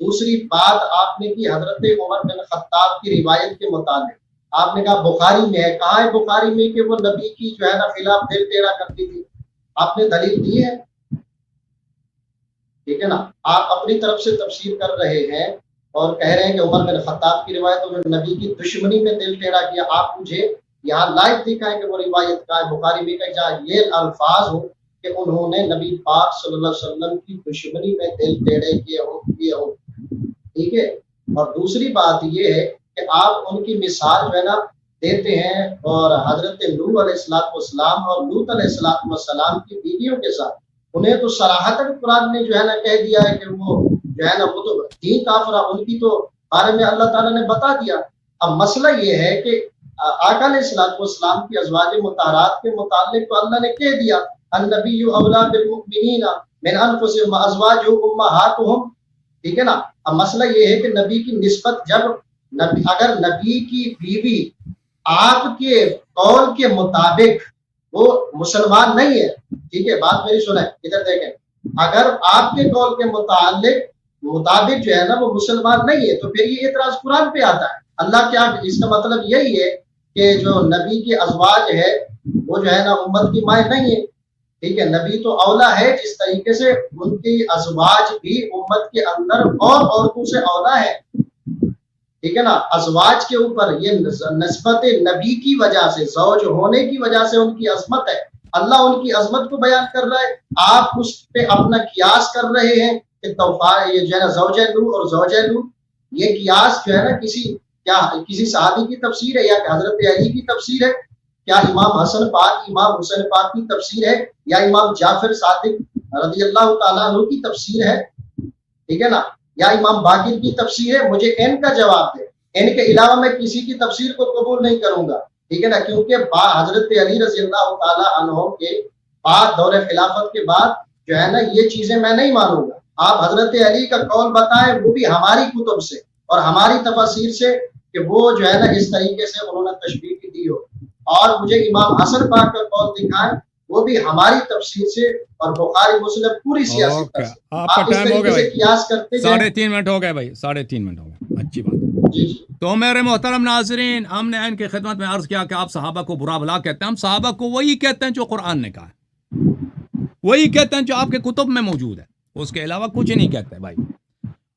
دوسری بات آپ نے کی حضرت عمر بن خطاب کی روایت کے متعلق، آپ نے کہا بخاری میں ہے، کہاں ہے بخاری میں کہ وہ نبی کی جو ہے نا خلاف دل ٹیڑھا کرتی تھی؟ آپ نے دلیل دی ہے؟ ٹھیک ہے نا، آپ اپنی طرف سے تفسیر کر رہے ہیں اور کہہ رہے ہیں کہ عمر بن خطاب کی روایت انہوں نے نبی کی دشمنی میں دل ٹیڑھا کیا۔ آپ مجھے یہاں لائیو دکھائیں کہ وہ روایت کا ہے بخاری میں کہ جہاں یہ الفاظ ہو کہ انہوں نے نبی پاک صلی اللہ علیہ وسلم کی دشمنی میں دل ٹیڑھے کیے ہوں۔ ٹھیک ہے، اور دوسری بات یہ ہے کہ آپ ان کی مثال جو ہے نا دیتے ہیں، اور حضرت نوح علیہ السلام اور لوط علیہ السلام کی بیویوں کے ساتھ انہیں تو صراحتاً قرآن نے جو ہے نا کہہ دیا ہے کہ وہ جو ہے نا وہ تو دین کافرہ، ان کی تو بارے میں اللہ تعالیٰ نے بتا دیا۔ اب مسئلہ یہ ہے کہ آقا علیہ السلام کی ازواج مطہرات کے متعلق تو اللہ نے کہہ دیا النبی اولیٰ بالمؤمنین من انفسہم وازواجہ امہاتہم، ٹھیک ہے نا۔ اب مسئلہ یہ ہے کہ نبی کی نسبت جب اگر نبی کی بیوی آپ کے قول کے مطابق وہ مسلمان نہیں ہے، ٹھیک ہے، بات میری سنیں، ادھر دیکھیں، اگر آپ کے قول کے مطابق جو ہے نا وہ مسلمان نہیں ہے تو پھر یہ اعتراض قرآن پہ آتا ہے۔ اللہ کیا، اس کا مطلب یہی ہے کہ جو نبی کی ازواج ہے وہ جو ہے نا امت کی مائیں نہیں ہے، ٹھیک ہے، نبی تو اولا ہے، جس طریقے سے ان کی ازواج بھی امت کے اندر اور عورتوں سے اولا ہے، ٹھیک ہے نا۔ ازواج کے اوپر یہ نسبت نبی کی وجہ سے، زوج ہونے کی وجہ سے ان کی عظمت ہے، اللہ ان کی عظمت کو بیان کر رہا ہے، آپ اس پہ اپنا قیاس کر رہے ہیں کہ یہ جو ہے نا زوجہ نوح اور زوجہ نوح، یہ قیاس جو ہے نا کسی صحابی کی تفسیر ہے یا کہ حضرت علی کی تفسیر ہے؟ کیا امام حسن پاک، امام حسین پاک کی تفسیر ہے یا امام جعفر صادق رضی اللہ تعالیٰ عنہ کی تفسیر ہے؟ ٹھیک ہے نا، یا امام باقر کی تفسیر ہے؟ مجھے ان کا جواب دے، ان کے علاوہ میں کسی کی تفسیر کو قبول نہیں کروں گا، ٹھیک ہے نا، کیونکہ حضرت علی رضی اللہ تعالیٰ عنہ کے بعد، دور خلافت کے بعد جو ہے نا یہ چیزیں میں نہیں مانوں گا۔ آپ حضرت علی کا قول بتائیں، وہ بھی ہماری کتب سے اور ہماری تفاسیر سے کہ وہ جو ہے نا اس طریقے سے انہوں نے تشبیہ کی دی ہو، اور مجھے امام حسن پاک کا قول دکھائیں، وہ بھی ہماری تفسیر سے اور بخاری مسلم پوری سیاست سے۔ آپ اس طریقے سے قیاس کرتے ہیں۔ 3.5 منٹ ہو گئے بھائی، 3.5 منٹ ہو گئے، اچھی بات۔ جی تو میرے محترم ناظرین، ہم نے ان کی خدمت میں عرض کیا کہ آپ صحابہ کو برا بھلا کہتے ہیں، ہم صحابہ کو وہی کہتے ہیں جو قرآن نے کہا ہے، وہی کہتے ہیں جو آپ کے کتب میں موجود ہے، اس کے علاوہ کچھ نہیں کہتے بھائی۔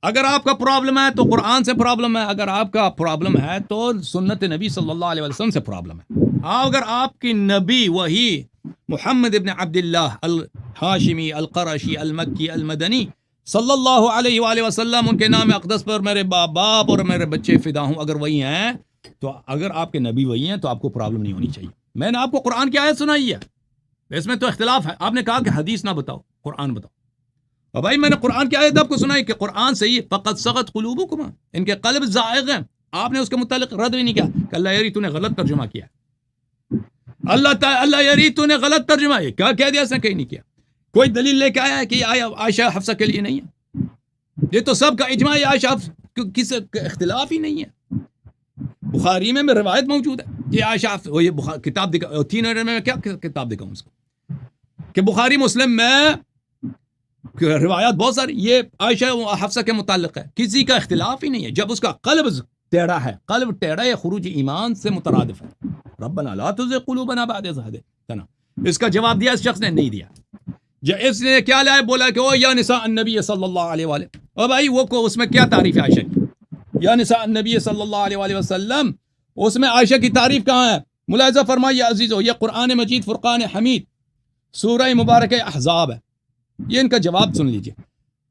اگر آپ کا پرابلم ہے تو قرآن سے پرابلم ہے، اگر آپ کا پرابلم ہے تو سنت نبی صلی اللہ علیہ وسلم سے پرابلم ہے۔ اگر آپ کی نبی وہی محمد ابن عبداللہ الحاشمی القرشی المکی المدنی صلی اللہ علیہ وآلہ وسلم، ان کے نام اقدس پر میرے باپ اور میرے بچے فدا ہوں، اگر وہی ہیں تو اگر آپ کے نبی وہی ہیں تو آپ کو پرابلم نہیں ہونی چاہیے۔ میں نے آپ کو قرآن کی آیت سنائی ہے، اس میں تو اختلاف ہے، آپ نے کہا کہ حدیث نہ بتاؤ، قرآن بتاؤ، اور بھائی میں نے قرآن کی آیت آپ کو سنائی کہ قرآن سے ہی فقط سغت قلوبکم، ان کے قلب زائغ ہیں۔ آپ نے اس کے متعلق رد بھی نہیں کیا کہ اللہ یری تو نے غلط ترجمہ کیا، اللہ یری تو نے غلط ترجمہ، کیا کہہ دیا، اس نے کہیں نہیں کیا۔ کوئی دلیل لے کے آیا ہے کہ یہ عائشہ حفصہ کے لیے نہیں ہے؟ یہ تو سب کا اجماع ہے، عائشہ کسی اختلاف ہی نہیں ہے۔ بخاری میں روایت موجود ہے کہ عائشہ، وہ یہ کتاب دکھا، 3 منٹ میں کیا کتاب دکھاؤں اس کو، کہ بخاری مسلم میں روایات بہت ساری یہ عائشہ حفصہ کے متعلق ہے، کسی کا اختلاف ہی نہیں ہے۔ جب اس کا قلب ٹیڑھا ہے، قلب ٹیڑھا ہے، خروج ایمان سے مترادف ہے۔ ربنا لا تزغ قلوبنا بعد إذ هديتنا، اس کا جواب دیا اس شخص نے نہیں دیا۔ اس نے کیا لایا، بولا کہ او یا نساء النبی صلی اللہ علیہ وآلہ، اور بھائی وہ کو اس میں کیا تعریف ہے عائشہ کی؟ یا نساء النبی صلی اللہ علیہ وآلہ وسلم، اس میں عائشہ کی تعریف کہاں ہے؟ ملاحظہ فرمائیے عزیزو، یہ قرآن مجید فرقان حمید سورہ مبارک احزاب ہے، یہ ان کا جواب سن لیجئے۔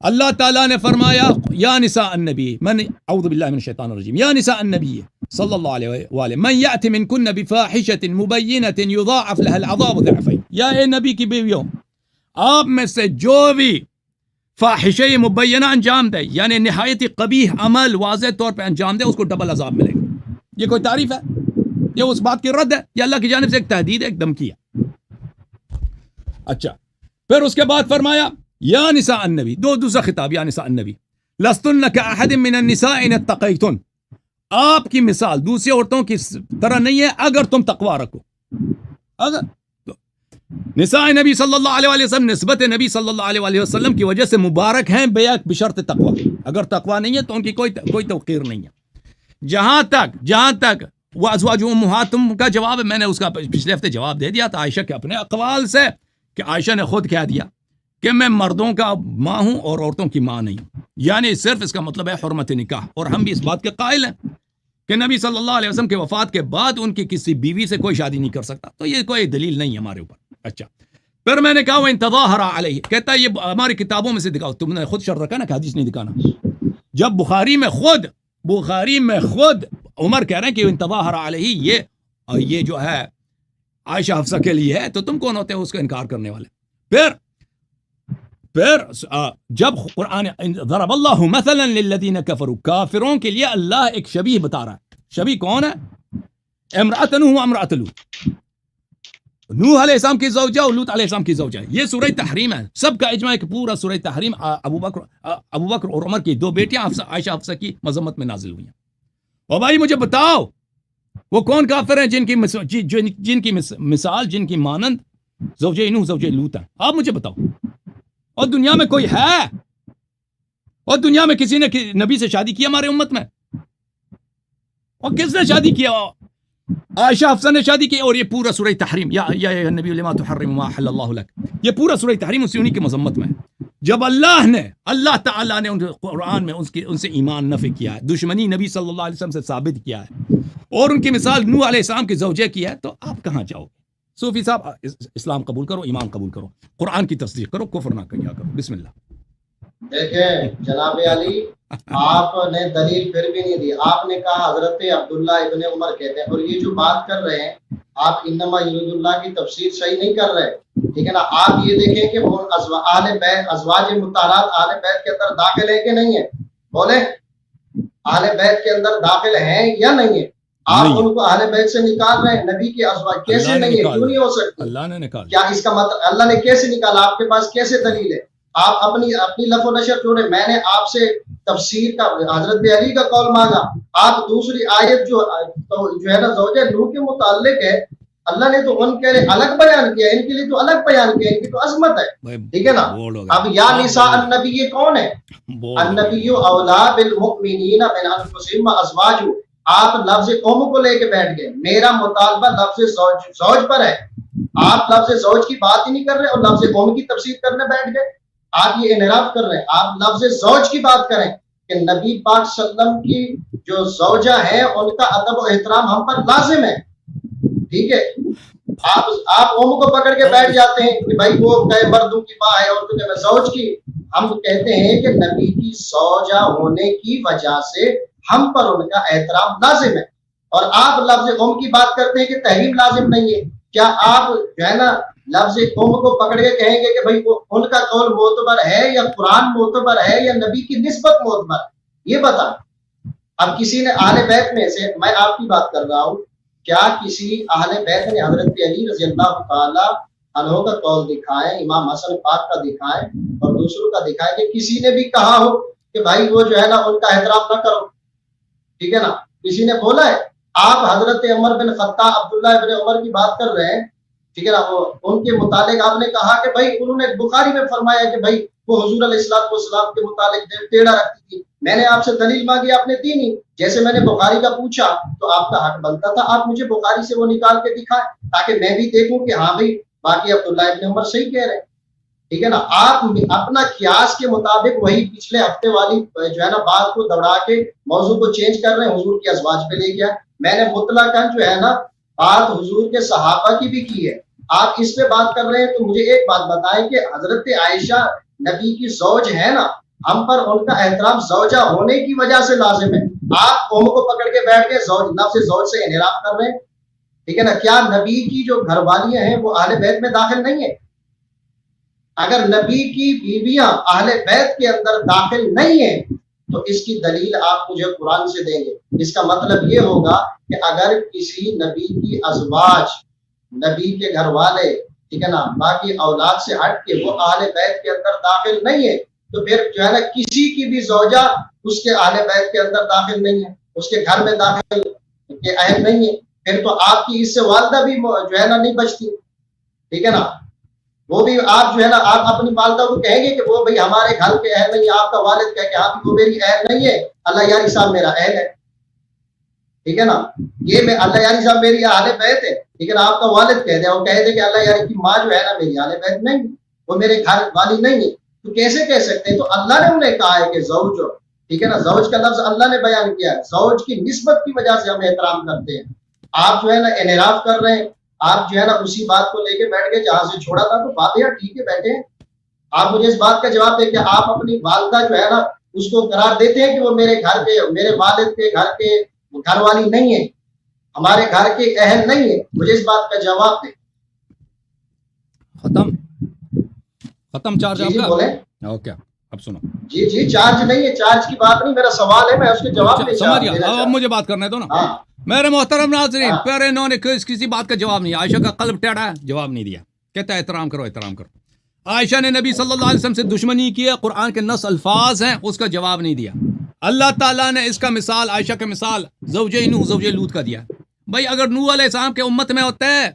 اللہ تعالیٰ نے فرمایا یا نساء النبی، من اعوذ باللہ من الشیطان الرجیم، یا نساء النبی صلی اللہ علیہ وآلہ من یأت منکن بفاحشۃ مبینۃ یضاعف لها العذاب ضعفین، یا اے نبی کی بیویوں، آپ میں سے جو بھی فاحشہ مبینہ انجام دے، یعنی نہایت قبیح عمل واضح طور پہ انجام دے، اس کو ڈبل عذاب ملے گا۔ یہ کوئی تعریف ہے؟ یہ اس بات کی رد ہے، یہ اللہ کی جانب سے ایک تہدید ہے، ایک دھمکی ہے۔ اچھا، پھر اس کے بعد فرمایا یا نساء النبی، دوسرا خطاب، یا نساء النبی لستن کاحد من النساء ان اتقیتن، آپ کی مثال دوسری عورتوں کی طرح نہیں ہے اگر تم تقوی رکھو۔ اگر نساء نبی صلی اللہ علیہ وسلم نسبت نبی صلی اللہ علیہ وسلم کی وجہ سے مبارک ہیں بشرط تقوی. اگر تقوی نہیں ہے تو ان کی کوئی توقیر نہیں ہے. جہاں تک وہ ازواج امہاتم کا جواب ہے، میں نے اس کا پچھلے ہفتے جواب دے دیا تھا عائشہ کے اپنے اقوال سے، کہ عائشہ نے خود کہہ دیا کہ میں مردوں کا ماں ہوں اور عورتوں کی ماں نہیں ہوں. یعنی صرف اس کا مطلب ہے حرمت نکاح. اور ہم بھی اس بات کے قائل ہیں کہ نبی صلی اللہ علیہ وسلم کے وفات کے بعد ان کی کسی بیوی سے کوئی شادی نہیں کر سکتا. تو یہ کوئی دلیل نہیں ہے ہمارے اوپر. اچھا، پھر میں نے کہا وہ تظاہر علیہ، کہتا ہے یہ ہماری کتابوں میں سے دکھاؤ. تم نے خود شرط رکھا نا کہ حدیث نہیں دکھانا. جب بخاری میں خود عمر کہہ رہے ہیں کہ تظاہر علیہ یہ جو ہے عائشہ حفصہ کے لیے ہے، تو تم کون ہوتے ہیں اس کا انکار کرنے والے؟ پھر جب قرآن ضرب اللہ مثلا للذین کفروا، کافروں کے لیے اللہ ایک شبیہ بتا رہا ہے. شبیہ کون ہے؟ امرأۃ نوح و امرأۃ لوط. نوح علیہ السلام کی زوجہ اور لوط علیہ السلام کی زوجہ. یہ سورہ تحریم ہے. سب کا اجماع ہے کہ پورا سورہ تحریم ابو بکر اور عمر کی دو بیٹیاں عائشہ حفصہ کی مذمت میں نازل ہوئی ہیں. اور بھائی مجھے بتاؤ وہ کون کافر ہیں جن کی مثال جن کی مانند زوجہ نوح زوجہ لوط ہیں؟ آپ مجھے بتاؤ. اور دنیا میں کوئی ہے؟ اور دنیا میں کسی نے نبی سے شادی کی ہمارے امت میں؟ اور کس نے شادی کیا؟ عائشہ حفصہ نے شادی کی. اور یہ پورا سورہ تحریم یا نبی لما تحرم ما احل اللہ لک، یہ پورا سورہ تحریم انہی کی مذمت میں. جب اللہ تعالیٰ نے قرآن میں ان سے ایمان نفی کیا ہے، دشمنی نبی صلی اللہ علیہ وسلم سے ثابت کیا ہے، اور ان کی مثال نوح علیہ السلام کی زوجہ کی ہے، تو آپ کہاں جاؤ گے؟ صوفی صاحب اسلام قبول کرو، ایمان قبول کرو، قرآن کی تصدیق کرو، کفر نہ کیا کرو. بسم اللہ. دیکھیں جناب علی، آپ نے دلیل پھر بھی نہیں دی. آپ نے کہا حضرت عبداللہ ابن عمر کہتے ہیں، اور یہ جو بات کر رہے ہیں آپ انما یرید اللہ کی تفسیر صحیح نہیں کر رہے. ٹھیک ہے نا؟ آپ یہ دیکھیں کہ وہ ازواج مطہرات اہل بیت کے اندر داخل ہے کہ نہیں ہے؟ بولے اہل بیت کے اندر داخل ہیں یا نہیں ہے؟ آپ ان کو اہل بیت سے نکال رہے ہیں. نبی کے ازواج کیسے نہیں ہے؟ کیوں نہیں ہو سکتی؟ اللہ نے نکالا. کیا اس کا مطلب اللہ نے کیسے نکالا؟ آپ کے پاس کیسے دلیل ہے؟ آپ اپنی لف و نشر چھوڑے. میں نے آپ سے تفسیر کا حضرت علی کا قول مانگا. آپ دوسری آیت جو ہے نا زوجہ نوح کے متعلق ہے، اللہ نے تو ان کے لیے الگ بیان کیا، ان کے لیے تو الگ بیان کیا، ان کی تو عظمت ہے. ٹھیک ہے نا؟ اب یا نساء النبی یہ کون ہے؟ النبی اولا بالمؤمنین من انفسہم وازواجہ. آپ لفظ قوم کو لے کے بیٹھ گئے. میرا مطالبہ لفظ زوج پر ہے. آپ لفظ زوج کی بات ہی نہیں کر رہے اور لفظ قوم کی تفسیر کرنے بیٹھ گئے. آپ یہ انحراف کر رہے ہیں. آپ لفظ زوج کی بات کریں کہ نبی پاک صلی اللہ علیہ وسلم کی جو زوجہ ہیں ان کا ادب و احترام ہم پر لازم ہے. ٹھیک ہے؟ آپ قوم کو پکڑ کے بیٹھ جاتے ہیں کہ بھائی وہ مردوں کی ماں ہے اور تجھے زوج کی. ہم کہتے ہیں کہ نبی کی زوجہ ہونے کی وجہ سے ہم پر ان کا احترام لازم ہے. اور آپ لفظ قوم کی بات کرتے ہیں کہ تحریم لازم نہیں ہے. کیا آپ جو ہے نا لفظ قوم کو پکڑ کے کہیں گے کہ بھائی ان کا قول معتبر ہے یا قرآن معتبر ہے یا نبی کی نسبت معتبر ہے؟ یہ بتا. اب کسی نے اہل بیت میں سے، میں آپ کی بات کر رہا ہوں، کیا کسی اہل بیت نے حضرت علی رضی اللہ تعالی عنہ کا قول دکھائے، امام حسن پاک کا دکھائے اور دوسروں کا دکھائے کہ کسی نے بھی کہا ہو کہ بھائی وہ جو ہے نا ان کا احترام نہ کرو؟ ٹھیک ہے نا؟ کسی نے بولا ہے؟ آپ حضرت عمر بن خطاب عبداللہ ابن عمر کی بات کر رہے ہیں. ٹھیک ہے نا؟ ان کے متعلق آپ نے کہا کہ بھائی انہوں نے بخاری میں فرمایا کہ بھائی وہ حضور علیہ السلام کے متعلق ٹیڑھا رکھتی تھی. میں نے آپ سے دلیل مانگی، آپ نے دی نہیں. جیسے میں نے بخاری کا پوچھا تو آپ کا حق بنتا تھا آپ مجھے بخاری سے وہ نکال کے دکھائیں تاکہ میں بھی دیکھوں کہ ہاں بھائی باقی عبداللہ ابن عمر صحیح کہہ رہے ہیں. ٹھیک ہے نا؟ آپ اپنا قیاس کے مطابق وہی پچھلے ہفتے والی جو ہے نا بات کو دوڑا کے موضوع کو چینج کر رہے ہیں، حضور کی ازواج پہ لے گیا. میں نے مطلقاً جو ہے نا بات حضور کے صحابہ کی بھی کی ہے. آپ اس پہ بات کر رہے ہیں تو مجھے ایک بات بتائیں کہ حضرت عائشہ نبی کی زوج ہے نا، ہم پر ان کا احترام زوجہ ہونے کی وجہ سے لازم ہے. آپ قوم کو پکڑ کے بیٹھ کے لفظ زوج سے انحراف کر رہے ہیں. ٹھیک ہے نا؟ کیا نبی کی جو گھر والیاں ہیں وہ اہل بیت میں داخل نہیں ہے؟ اگر نبی کی بیویاں اہل بیت کے اندر داخل نہیں ہیں تو اس کی دلیل آپ مجھے قرآن سے دیں گے. اس کا مطلب یہ ہوگا کہ اگر کسی نبی کی ازواج، نبی کے گھر والے، ٹھیک ہے نا، باقی اولاد سے ہٹ کے وہ اہل بیت کے اندر داخل نہیں ہے تو پھر جو ہے نا کسی کی بھی زوجہ اس کے اہل بیت کے اندر داخل نہیں ہے، اس کے گھر میں داخل کے اہل نہیں ہے. پھر تو آپ کی اس سے والدہ بھی جو ہے نا نہیں بچتی. ٹھیک ہے نا. وہ بھی آپ جو ہے نا آپ اپنی والدہ کو کہیں گے کہ وہ بھائی ہمارے گھر کے اہل نہیں ہے. آپ کا والد کہے کہ ہاں وہ میری اہل نہیں ہے, اللہ یاری صاحب میرا اہل ہے. ٹھیک ہے نا, یہ میں اللہ یاری صاحب میری اہل بیت ہے. ٹھیک ہے نا, آپ کا والد کہہ دے, وہ کہہ دے کہ اللہ یاری کی ماں جو ہے نا میری اہل بیت نہیں, وہ میرے گھر والی نہیں ہے, تو کیسے کہہ سکتے ہیں؟ تو اللہ نے انہیں کہا ہے کہ زوج, ٹھیک ہے نا, زوج کا لفظ اللہ نے بیان کیا ہے. زوج کی نسبت کی وجہ سے ہم احترام کرتے ہیں. آپ جو ہے نا انحراف کر رہے ہیں, آپ جو ہے نا اسی بات کو لے کے بیٹھ گئے جہاں سے چھوڑا تھا. تو بات ہے ٹھیک ہے بیٹھے ہیں, آپ مجھے اس بات کا جواب دیں کہ آپ اپنی والدہ جو ہے نا اس کو قرار دیتے ہیں کہ وہ میرے گھر کے, میرے والد کے گھر کے گھر والی نہیں ہے, ہمارے گھر کے اہل نہیں ہے. مجھے اس بات کا جواب دیں. ختم چارج آپ جی کا؟ بولیں. اوکے اب سنو. جی چارج نہیں ہے, چارج کی بات نہیں, میرا سوال ہے, میں اس کے جواب دے سمجھ گیا. اب مجھے بات کرنے دو نا. ہاں میرے محترم ناظرین, پھر انہوں نے کسی بات کا جواب نہیں. عائشہ کا قلب ٹیڑھا ہے, جواب نہیں دیا. کہتا ہے احترام کرو احترام کرو. عائشہ نے نبی صلی اللہ علیہ وسلم سے دشمنی کی ہے, قرآن کے نص الفاظ ہیں, اس کا جواب نہیں دیا. اللہ تعالیٰ نے اس کا مثال, عائشہ کا مثال زوجہ نوح زوجہ لوط کا دیا. بھائی اگر نوح علیہ السلام کے امت میں ہوتا ہے,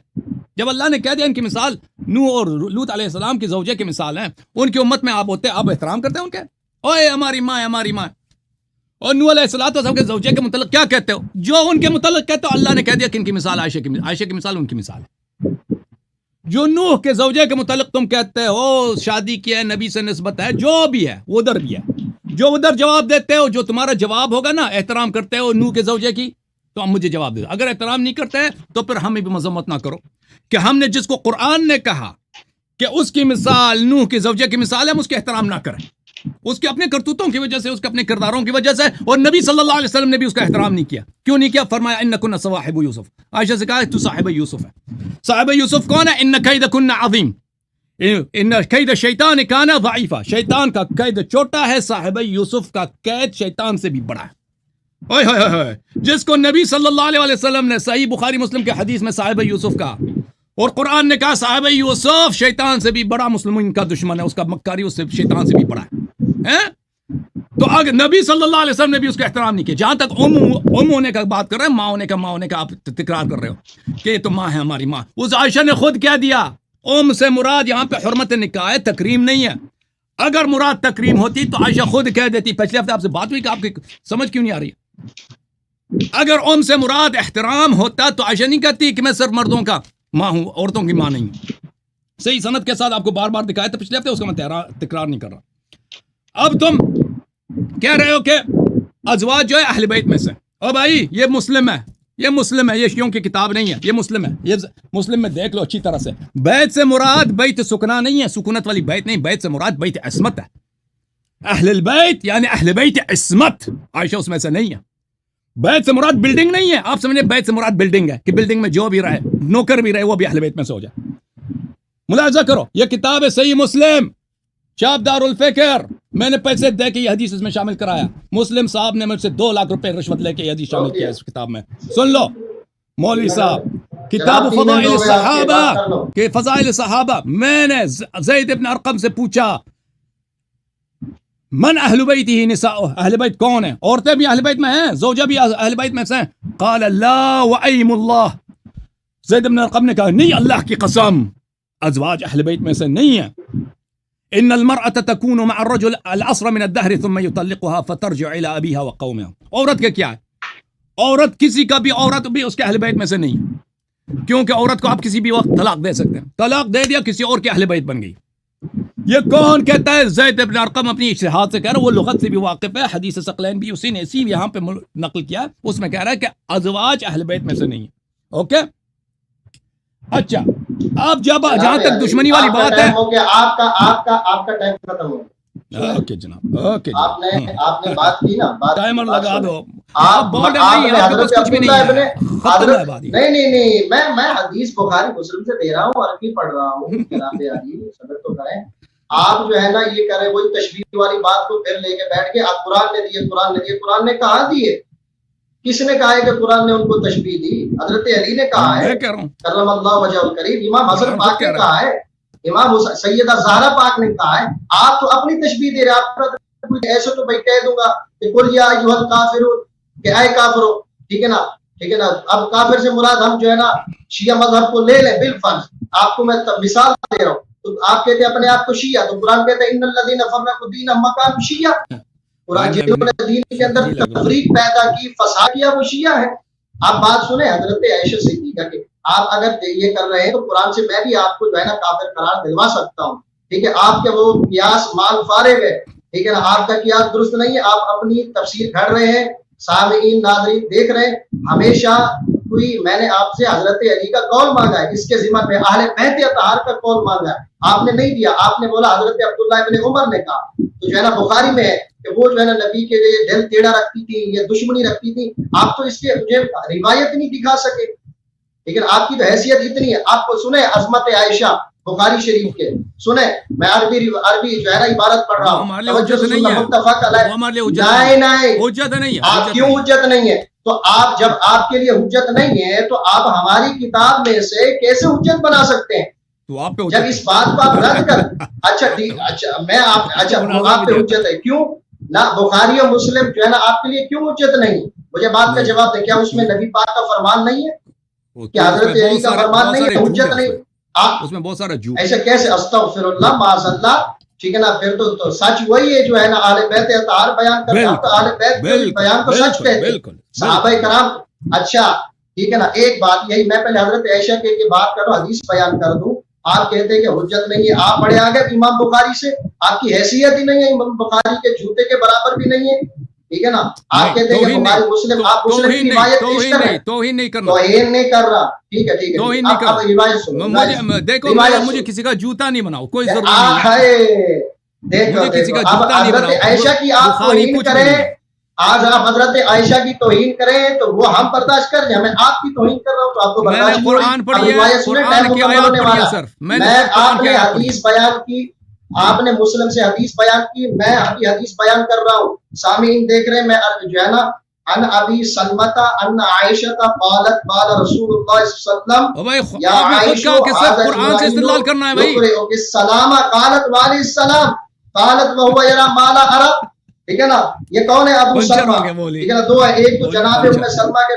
جب اللہ نے کہہ دیا ان کی مثال نوح اور لوط علیہ السلام کی زوجہ کی مثال ہیں, ان کی امت میں آپ ہوتے, آپ احترام کرتے ہیں ان کے, اوے ہماری ماں ہے ہماری ماں. اور نوح علیہ السلام کے زوجے کے متعلق کیا کہتے ہو؟ جو ان کے متعلق کہتے ہو, اللہ نے کہہ دیا کہ ان کی مثال عائشہ کی مثال ان کی مثال ہے. جو نوح کے زوجے کے متعلق تم کہتے ہو شادی کیا ہے, نبی سے نسبت ہے, جو بھی ہے وہ ادھر بھی ہے. جو ادھر جواب دیتے ہو, جو تمہارا جواب ہوگا نا, احترام کرتے ہو نوح کے زوجے کی, تو ہم مجھے جواب دے دو. اگر احترام نہیں کرتے ہیں تو پھر ہمیں بھی مذمت نہ کرو کہ ہم نے جس کو قرآن نے کہا کہ اس کی مثال نوح کے زوجے کی مثال ہے, ہم اس کے احترام نہ کریں. اس کے اپنے کرتوتوں کی وجہ سے, اس کے اپنے کرداروں کی وجہ سے, اور نبی صلی اللہ علیہ وسلم نے بھی اس کا احترام نہیں کیا. کیوں نہیں کیا؟ فرمایا انکن صواحب یوسف. عائشہ سے کہا تو صاحب یوسف ہے. صاحب یوسف کون ہے؟ ان کیدکن عظیم, ان کید الشیطان کان ضعیفا. شیطان کا قید چھوٹا ہے, صاحب یوسف کا قید شیطان سے بھی بڑا ہے. اوئے ہوئے ہوئے, جس کو نبی صلی اللہ علیہ وسلم نے صحیح بخاری مسلم کے حدیث میں صاحب یوسف کا, اور قرآن نے کہا صاحب یوسف شیطان سے بھی بڑا مسلمین کا دشمن ہے, اس کا مکاری اس سے شیطان سے بھی بڑا ہے. تو اگر نبی صلی اللہ علیہ وسلم نے بھی اس کا احترام نہیں کیا. جہاں تک ام ہونے کا بات کر رہے ہیں, ماں ہونے کا آپ تکرار کر رہے ہو کہ یہ تو ماں ہے ہماری ماں. اس عائشہ نے خود کہہ دیا ام سے مراد یہاں پہ حرمت نکاح ہے, تکریم نہیں ہے. اگر مراد تکریم ہوتی تو عائشہ خود کہہ دیتی. پچھلے ہفتے آپ سے بات ہوئی کہ آپ کی سمجھ کیوں نہیں آ رہی ہے. اگر ام سے مراد احترام ہوتا تو عائشہ نہیں کہتی کہ میں صرف مردوں کا ماں ہوں, عورتوں کی ماں نہیں ہوں. صحیح سند کے ساتھ آپ کو بار بار دکھایا تھا پچھلے ہفتے, اس کا میں تکرار نہیں کر رہا. اب تم کہہ رہے ہو کہ ازواج جو ہے اہل بیت میں سے. او بھائی یہ مسلم ہے, یہ مسلم ہے, یہ شیعوں کی کتاب نہیں ہے, یہ مسلم ہے. یہ مسلم میں دیکھ لو اچھی طرح سے. بیت سے مراد بیت سکنا نہیں ہے, سکونت والی بیت نہیں. بیت سے مراد بیت عصمت ہے. اہل البیت یعنی اہل بیت عصمت. عائشہ اس میں سے نہیں ہے. بیت سے مراد بلڈنگ نہیں ہے. آپ سمجھیں بیت سے مراد بلڈنگ ہے کہ بلڈنگ میں جو بھی رہے, نوکر بھی رہے, وہ بھی اہل بیت میں سے ہو جائے. ملاحظہ کرو, یہ کتاب ہے صحیح مسلم, شاپ دار الفکر. میں نے پیسے دے کے یہ حدیث اس میں شامل کرایا. مسلم صاحب نے مجھ سے 2 لاکھ روپے رشوت لے کے یہ حدیث شامل کیا اس کتاب میں. سن لو مولوی صاحب, کتاب فضائل الصحابہ کہ فضائل صحابہ. میں نے زید ابن ارقم سے پوچھا من اہل بیتہ نساؤہ, اہل بیت کون ہیں؟ عورتیں بھی اہل بیت میں ہیں, زوجہ بھی اہل بیت میں سے ہیں. قال لا وعیم اللہ. زید ابن ارقم نے کہا نہیں اللہ کی قسم, ازواج اہل بیت میں سے نہیں ہیں. ان المرأة تكون مع الرجل العصر من الدهر ثم يطلقها فترجع الى ابيها وقومها. عورت کے کیا ہے؟ عورت کسی کا بھی, عورت بھی اس کے اہل بیت میں سے نہیں, کیونکہ عورت کو آپ کسی بھی وقت طلاق دے سکتے ہیں. طلاق دے دیا, کسی اور کے اہل بیت بن گئی. یہ کون کہتا ہے؟ زید ابن ارقم اپنی اجتہاد سے کہہ رہا ہے, وہ لغت سے بھی واقف ہے, حدیث ثقلین بھی اسی نے اسی یہاں پہ نقل کیا, اس میں کہہ رہا ہے کہ ازواج اہل بیت میں سے نہیں. اوکے اچھا, آپ جب جہاں تک دشمنی والی بات ہے, آپ کا ٹائم ختم ہو گیا. اوکے جناب, اوکے آپ نے بات کی نا, ٹائمر لگا دو. آپ کچھ بھی نہیں, نہیں, میں حدیث بخاری مسلم سے دے رہا ہوں, عربی پڑھ رہا ہوں. جناب علی صبر تو کریں. آپ جو ہے نا یہ کریں, وہی تشبیہ والی بات کو پھر لے کے بیٹھ کے آپ قرآن نے دیے, قرآن نے کہاں دیے؟ کس نے کہا ہے کہ قرآن نے ان کو تشبیہ دی؟ حضرت علی نے کہا ہے, کرم اللہ وجہ الکریم. امام حسن پاک نے کہا ہے, امام سیدہ زہرا پاک نے کہا ہے. آپ تو اپنی تشبیہ دے رہے, آپ ایسے تو بھائی کہہ دوں گا کہ قل یا ایھا الکافرون, کہ اے کافرو, ٹھیک ہے نا, ٹھیک ہے نا. اب کافر سے مراد ہم جو ہے نا شیعہ مذہب کو لے لیں بالفرض. آپ کو میں مثال دے رہا ہوں. تو آپ کہتے ہیں اپنے آپ کو شیعہ, تو قرآن کہتے ہیں ان الذین فرقوا دینہم وکانوا شیعہ. قرآن جنہوں نے دین کے اندر تفریق پیدا کی, فساد کیا, وہ شیعہ ہے. آپ بات سنیں حضرت عائشہ صدیقہ کے, آپ اگر یہ کر رہے ہیں تو قرآن سے میں بھی آپ کو جو ہے نا کافر قرار دلوا سکتا ہوں. ٹھیک ہے, آپ کے وہ قیاس مال فارغ ہے. ٹھیک ہے نا, آپ کا قیاس درست نہیں ہے. آپ اپنی تفسیر گھڑ رہے ہیں, سامعین ناظرین دیکھ رہے ہیں. ہمیشہ کوئی میں نے آپ سے حضرت علی کا قول مانگا ہے, اس کے ذمہ میں اہل بیت اطہار کا قول مانگا ہے, آپ نے نہیں دیا. آپ نے بولا حضرت عبداللہ ابن عمر نے کہا, تو جو ہے نا بخاری میں ہے کہ وہ جو ہے نا نبی کے لیے دل ٹیڑھا رکھتی تھی, یہ دشمنی رکھتی تھی. آپ تو اس کے مجھے روایت نہیں دکھا سکے, لیکن آپ کی تو حیثیت اتنی ہے. آپ کو سنیں عظمت عائشہ بخاری شریف کے, سنیں میں عربی جو ہے نا عبارت پڑھ رہا ہوں. متفق علیہ. نہیں, آپ کیوں حجت نہیں ہے؟ تو آپ جب آپ کے لیے حجت نہیں ہے تو آپ ہماری کتاب میں سے کیسے حجت بنا سکتے ہیں؟ جب اس بات کو آپ رد کر, اچھا ٹھیک, اچھا میں آپ, اچھا آپ پہ حجت ہے کیوں نہ؟ بخاری اور مسلم جو ہے نا آپ کے لیے کیوں حجت نہیں؟ مجھے بات کا جواب دیں. کیا اس میں نبی پاک کا فرمان نہیں ہے؟ کیا حضرت علی کا فرمان نہیں ہے؟ حجت نہیں. اس میں بہت سارا جھوٹ. ایسے کیسے؟ استغفر اللہ معاذ اللہ. ٹھیک ہے نا, پھر تو سچ وہی ہے جو ہے نا اہل بیت اطہار بیان کرتے ہیں. تو اہل بیت کے بیان کو سچ کہتے ہیں صحابہ کرام. اچھا ٹھیک ہے نا, ایک بات یہی, میں پہلے حضرت عائشہ کے بات کروں, حدیث بیان کر دوں. آپ کہتے ہیں کہ حجت نہیں ہے, آپ بڑے آگے امام بخاری سے, آپ کی حیثیت ہی نہیں ہے امام بخاری کے جوتے کے برابر بھی نہیں ہے. ٹھیک ہے نا, آپ کہتے ہیں کہ بخاری مسلم, آپ مسلم کی روایت پیش کر رہے ہیں. توہین نہیں کر رہا. ٹھیک ہے ٹھیک ہے, آپ روایت سنو. دیکھو مجھے کسی کا جوتا نہیں بناؤ, کوئی ضرورت نہیں ہے. دیکھو اب حضرت عائشہ کی آپ توہین کریں, آج آپ حضرت عائشہ کی توہین کریں تو وہ ہم برداشت کر لیں. میں آپ کی توہین کر رہا ہوں تو آپ کو برداشت نہیں. قرآن پڑھی ہے, قرآن کی آیت پڑھی ہے سر. آپ نے حدیث بیان کی, آپ نے مسلم سے حدیث بیان کی, میں ابھی حدیث بیان کر رہا ہوں. سامعین دیکھ رہے ہیں, میں جو ہے نا ان ابی سلمۃ ان عائشہ قالت قال رسول اللہ صلی اللہ علیہ وسلم یا عائشہ قرآن سے استدلال کرنا ہے بھائی. السلام قالت وعلی السلام قالت وهو يرى ما لا ارى. ٹھیک ہے نا, یہ کون ہے؟ ابو سلمہ. ٹھیک ہے نا, دو ہے, ایک تو جناب ام سلمہ کے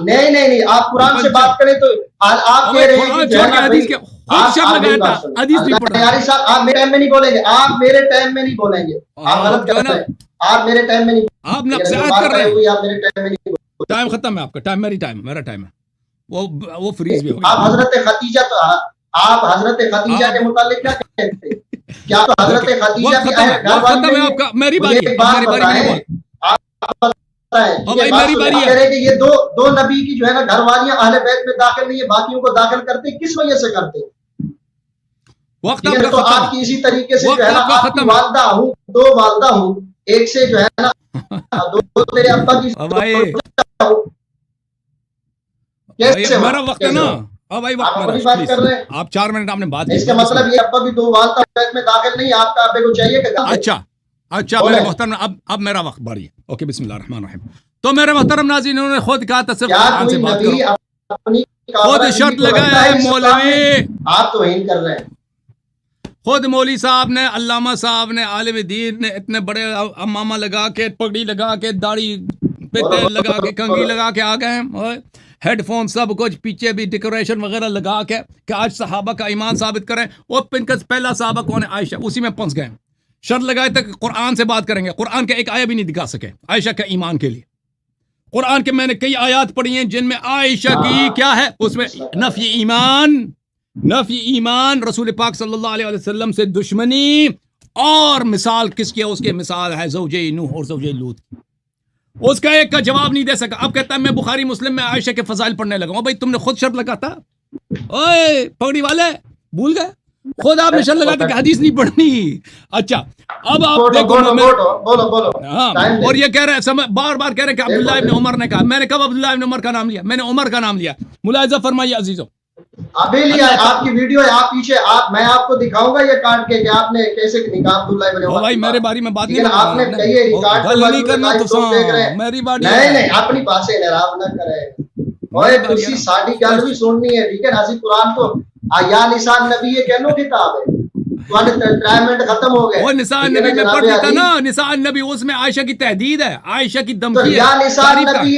نہیں, آپ قرآن سے بات کریں تو آپ کہہ رہے ہیں کہ حدیث کے خود شرط لگایا تھا, حدیث نہیں پڑھا. یاری صاحب آپ میرے ٹائم میں نہیں بولیں گے, آپ میرے ٹائم میں نہیں بولیں گے, آپ غلط کر رہے ہیں. آپ میرے ٹائم میں نہیں, آپ نقصان کر رہے ہیں. آپ میرے ٹائم میں نہیں بولیں. ٹائم ختم ہے آپ کا, ٹائم میرا ٹائم ہے, وہ فریز بھی ہو گیا. آپ حضرت خدیجہ, تو آپ حضرت خدیجہ کے متعلق کیا کہتے ہیں؟ کیا تو حضرت خدیجہ کی گھر والی آپ کا, میری باری ہے, میری باری ہے کہ یہ دو نبی کی جو ہے نا گھر والیاں اہل بیت میں داخل نہیں ہے, باقیوں کو داخل کرتے کس وجہ سے کرتے ہیں؟ تو آپ کی اسی طریقے سے جو ہے نا آپ کی والدہ ہوں, دو والدہ ہوں, ایک سے جو ہے نا دو تیرے ابا کی, میرا وقت ہے نا. آپ 4 منٹ آپ نے بات کی, اس کا مطلب یہ ابا بھی دو والدہ بیت میں داخل نہیں, آپ کا ابے کو چاہیے کہ اچھا میرے محترم, اب میرا وقت باری ہے. اوکے, بسم اللہ الرحمن الرحیم. تو میرے محترم ناظرین, انہوں نے خود کہا تھا قرآن سے بات کرو, خود شرط لگایا ہے مولوی, آپ توہین کر رہے ہیں. خود مولوی صاحب نے, علامہ صاحب نے, عالم دین نے اتنے بڑے امامہ لگا کے, پگڑی لگا کے, داڑھی پہ تیل لگا کے, کنگھی لگا کے آ گئے ہیں, ہیڈ فون سب کچھ, پیچھے بھی ڈیکوریشن وغیرہ لگا کے کہ آج صحابہ کا ایمان ثابت کریں. وہ پن کا پہلا صحابہ کون ہے؟ عائشہ. اسی میں پھنس گئے. شرط لگائے تک قرآن سے بات کریں گے, قرآن کے ایک آیت بھی نہیں دکھا سکے عائشہ کے ایمان کے لیے. قرآن کے میں نے کئی آیات پڑھی ہیں جن میں عائشہ کی کیا ہے, اس میں نفی ایمان, رسول پاک صلی اللہ علیہ وسلم سے دشمنی, اور مثال کس کی ہے؟ اس کے مثال ہے زوجہ نوح اور زوجہ لوط. اس کا ایک کا جواب نہیں دے سکا. اب کہتا ہے میں بخاری مسلم میں عائشہ کے فضائل پڑھنے لگا ہوں. بھائی تم نے خود شرط لگا تھا, اوئے پگڑی والے بھول گئے, خود آپ نے شرط لگا تھا کہ حدیث نہیں پڑھنی. اچھا اب آپ دیکھو, ہاں, اور یہ کہہ رہے ہیں, بار بار کہہ رہے ہیں کہ عبداللہ ابن عمر نے کہا. میں نے کب عبداللہ ابن عمر کا نام لیا؟ میں نے عمر کا نام لیا. ملاحظہ فرمائیے عزیزوں, ابھی لیا آپ کی ویڈیو ہے, آپ پیچھے, میں آپ کو دکھاؤں گا یہ کاٹ کے کہ آپ نے کیسے نکاح عبداللہ ابن عمر. بھائی میرے باری میں بات نہیں, آپ نے کہیے ریکارڈ نہیں کرنا تو میری باری نہیں, اپنی بات سے ناراض نہ کرے. اور تسی ساڈی گل بھی سننی ہے, ٹھیک ہے نا. اسی قرآن تو یا لسان نبی یہ کہنو کتاب ہے, ختم ہو گئے. وہ نسان نبی میں پڑھ دیتا نا, نسان نبی, اس میں عائشہ کی تحدید ہے, عائشہ کی دھمکی ہے. یا نسان نبی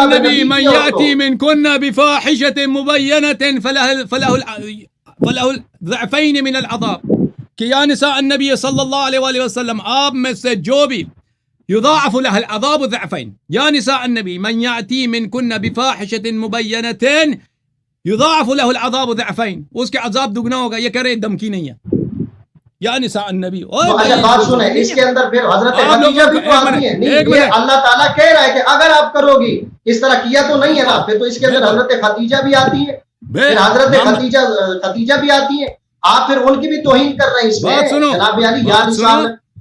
النبي من يأتي منكن بفاحشة مبينة فله الضعفين من العذاب کہ یا نساء النبی صلی اللہ علیہ وآلہ وسلم آپ میں سے جو بھی يضاعف لها العذاب ضعفين. يا نساء النبي من يأتي منكن بفاحشة مبينة يضاعف له العذاب ضعفين. اس کے عذاب دگنا ہوگا. یہ کہہ رہے دمکی نہیں ہے. یا نساء النبی. اچھا بات سنیں، اس کے اندر پھر حضرت خدیجہ بھی تو آتی ہیں. نہیں، یہ اللہ تعالیٰ کہہ رہا ہے کہ اگر آپ کرو گی اس طرح کیا تو نہیں ہے نا، پھر تو اس کے اندر حضرت خدیجہ بھی آتی ہے، پھر حضرت خدیجہ بھی آتی ہے. آپ پھر ان کی بھی توہین کر رہے ہیں اس میں. جناب علی یا نساء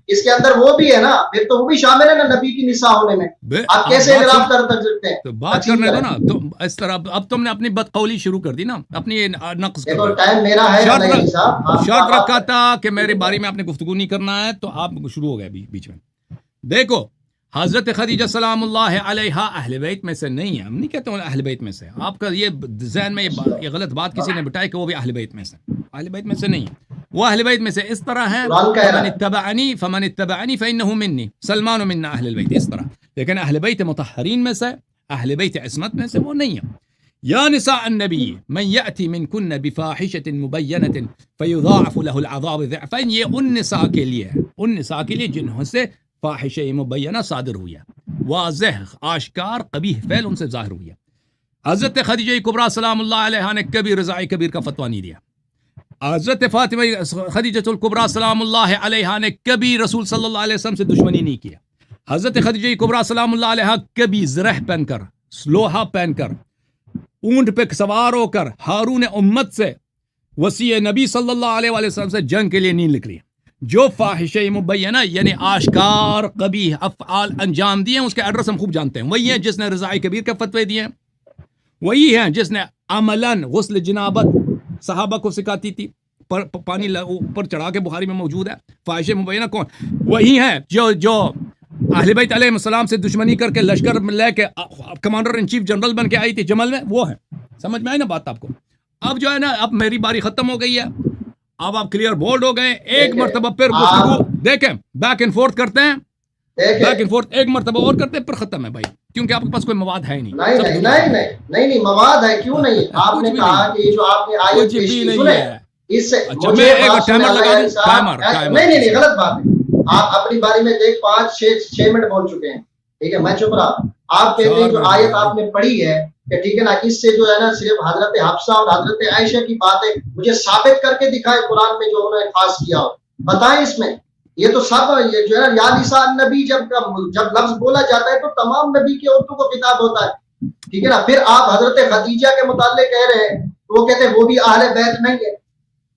اس کے اندر وہ بھی ہے نا، پھر تو وہ بھی شامل ہے نا نبی کی نساء ہونے میں. آپ کیسے اعتراف کر سکتے ہیں؟ تو بات کرنے دو نا. تو اس طرح اب تم نے اپنی بدقولی شروع کر دی نا، اپنی نقص کر دی. ٹائم میرا ہے، شرط رکھا تھا کہ میرے بارے میں آپ نے گفتگو نہیں کرنا ہے، تو آپ شروع ہو گئے بیچ میں. دیکھو حضرت خدیجہ سلام اللہ علیہا اہل بیت میں سے نہیں ہے. ہم نہیں کہتے ہیں اہل بیت میں سے. آپ کا یہ ذہن میں یہ غلط بات کسی نے بتائی کہ وہ بھی اہل بیت میں سے. اہل بیت میں سے نہیں ہے، وہ اہل بیت میں سے اس طرح ہے فمن اتبعنی فانه منی، سلمان منا اہل البیت اس طرح. لیکن اہل بیت مطہرین میں سے، اہل بیت عصمت میں سے وہ نہیں ہے. یا نساء النبی من یأتی منکن بفاحشۃ مبینۃ فیضاعف له العذاب ضعفین. یہ ان نساء کے لیے ہے، ان نساء کے لیے جنہوں سے فاحشہ مبینہ صادر ہوئی ہے، واضح آشکار قبیح فعل ان سے ظاہر ہوئی ہے. حضرت خدیجہ کبریٰ سلام اللہ علیہا نے کبھی رضاء کبیر کا فتویٰ نہیں دیا. حضرت فاطمہ خدیجہ الکبریٰ سلام اللہ علیہا نے کبھی رسول صلی اللہ علیہ وسلم سے دشمنی نہیں کیا. حضرت خدیجہ کبریٰ سلام اللہ علیہا کبھی زرہ پہن کر، لوہا پہن کر، اونٹ پہ سوار ہو کر ہارون امت سے، وصی نبی صلی اللہ علیہ وسلم سے جنگ کے لیے نہیں نکلی. جو فاحشہ مبینہ یعنی آشکار قبیح افعال انجام دیے ہیں، اس کے ایڈریس ہم خوب جانتے ہیں. وہی ہے جس نے رضاء کبیر کا فتوی دیے ہیں، وہی ہے جس نے عملاً غسل جنابت صحابہ کو سکھاتی تھی، پانی اوپر چڑھا کے بخاری میں موجود ہے. فاحشہ مبینہ کون؟ وہی ہے جو اہل بیت علیہ السلام سے دشمنی کر کے لشکر لے کے کمانڈر ان چیف جنرل بن کے آئی تھی جمل میں، وہ ہے. سمجھ میں آئی نا بات آپ کو؟ اب جو ہے نا، اب میری باری ختم ہو گئی ہے، اب آپ کلیئر بولڈ ہو گئے. ایک مرتبہ پھر گفتگو دیکھیں بیک اینڈ فورتھ کرتے ہیں، بیک اینڈ فورتھ ایک مرتبہ اور کرتے ہیں، پھر ختم ہے بھائی، کیونکہ آپ کے پاس کوئی مواد ہے نہیں. نہیں مواد ہے، کیوں نہیں؟ آپ نے کہا کہ جو آپ نے آیت پیش کی، سنیں اس سے مجھے نہیں غلط بات ہے. آپ اپنی باری میں دیکھ 5-6 منٹ بول چکے ہیں، ٹھیک ہے، میں چپ رہا. آپ کہتے ہیں جو آیت آپ نے پڑھی ہے کہ ٹھیک ہے نا، اس سے جو ہے نا صرف حضرت حفصہ اور حضرت عائشہ کی باتیں مجھے ثابت کر کے دکھائے قرآن میں جو انہوں نے خاص کیا ہو، بتائیں اس میں. یہ تو سب یہ جو ہے نا، یا نساء النبی جب لفظ بولا جاتا ہے تو تمام نبی کے عورتوں کو خطاب ہوتا ہے، ٹھیک ہے نا. پھر آپ حضرت خدیجہ کے متعلق کہہ رہے ہیں تو وہ کہتے ہیں وہ بھی اہل بیت نہیں ہے،